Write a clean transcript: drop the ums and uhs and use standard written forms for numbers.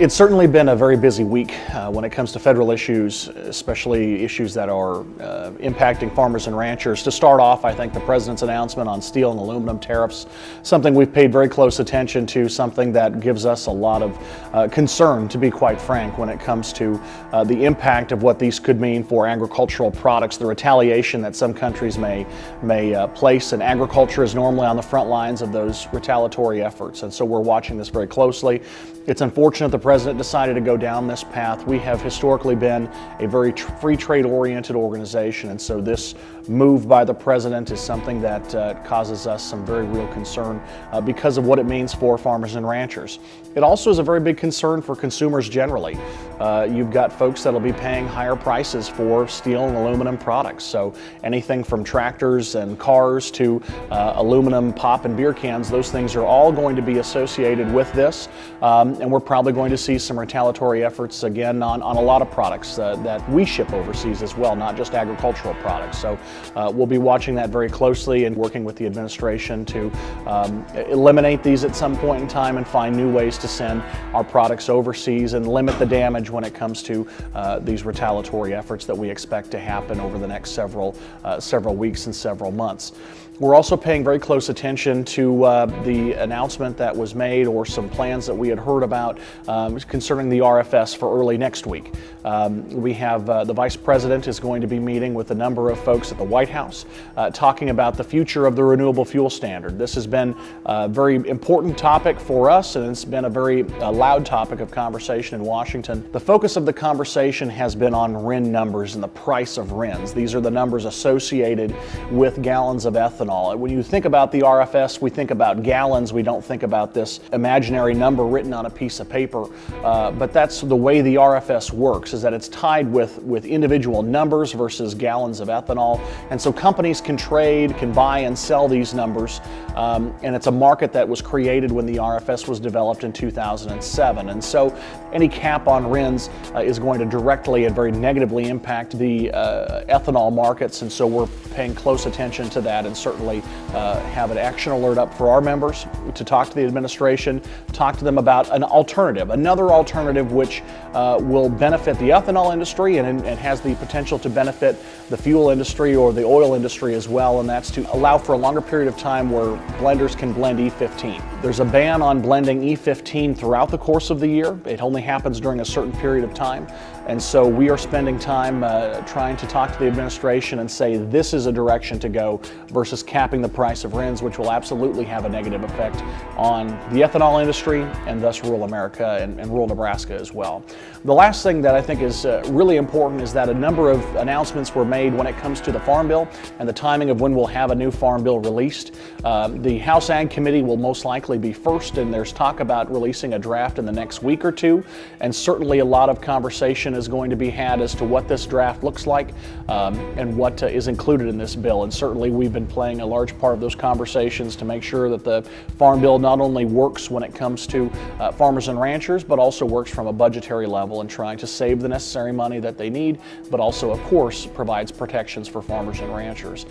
It's certainly been a very busy week when it comes to federal issues, especially issues that are impacting farmers and ranchers. To start off, I think the President's announcement on steel and aluminum tariffs, something we've paid very close attention to, something that gives us a lot of concern, to be quite frank, when it comes to the impact of what these could mean for agricultural products, the retaliation that some countries may place, and agriculture is normally on the front lines of those retaliatory efforts. And so we're watching this very closely. It's unfortunate the President decided to go down this path. We have historically been a very free trade oriented organization, and so this move by the President is something that causes us some very real concern because of what it means for farmers and ranchers. It also is a very big concern for consumers generally. You've got folks that'll be paying higher prices for steel and aluminum products. So anything from tractors and cars to aluminum pop and beer cans, those things are all going to be associated with this. And we're probably going to see some retaliatory efforts again on a lot of products that we ship overseas as well, not just agricultural products. So we'll be watching that very closely and working with the administration to eliminate these at some point in time and find new ways to send our products overseas and limit the damage when it comes to these retaliatory efforts that we expect to happen over the next several weeks and several months. We're also paying very close attention to the announcement that was made, or some plans that we had heard about concerning the RFS for early next week. We have the Vice President is going to be meeting with a number of folks at the White House talking about the future of the renewable fuel standard. This has been a very important topic for us, and it's been a very loud topic of conversation in Washington. The focus of the conversation has been on RIN numbers and the price of RINs. These are the numbers associated with gallons of ethanol. When you think about the RFS, we think about gallons. We don't think about this imaginary number written on a piece of paper. But that's the way the RFS works, is that it's tied with individual numbers versus gallons of ethanol. And so companies can trade, can buy and sell these numbers. And it's a market that was created when the RFS was developed in 2007. And so any cap on RINs is going to directly and very negatively impact the ethanol markets. And so we're paying close attention to that, and certainly have an action alert up for our members to talk to the administration, talk to them about an alternative, another alternative which will benefit the ethanol industry and has the potential to benefit the fuel industry or the oil industry as well, and that's to allow for a longer period of time where blenders can blend E15. There's a ban on blending E15 throughout the course of the year. It only happens during a certain period of time. And so we are spending time trying to talk to the administration and say this is a direction to go versus capping the price of RINs, which will absolutely have a negative effect on the ethanol industry and thus rural America and rural Nebraska as well. The last thing that I think is really important is that a number of announcements were made when it comes to the Farm Bill and the timing of when we'll have a new Farm Bill released. The House Ag Committee will most likely be first, and there's talk about releasing a draft in the next week or two, and certainly a lot of conversation is going to be had as to what this draft looks like and what is included in this bill. And certainly we've been playing a large part of those conversations to make sure that the Farm Bill not only works when it comes to farmers and ranchers, but also works from a budgetary level and trying to save the necessary money that they need, but also, of course, provides protections for farmers and ranchers.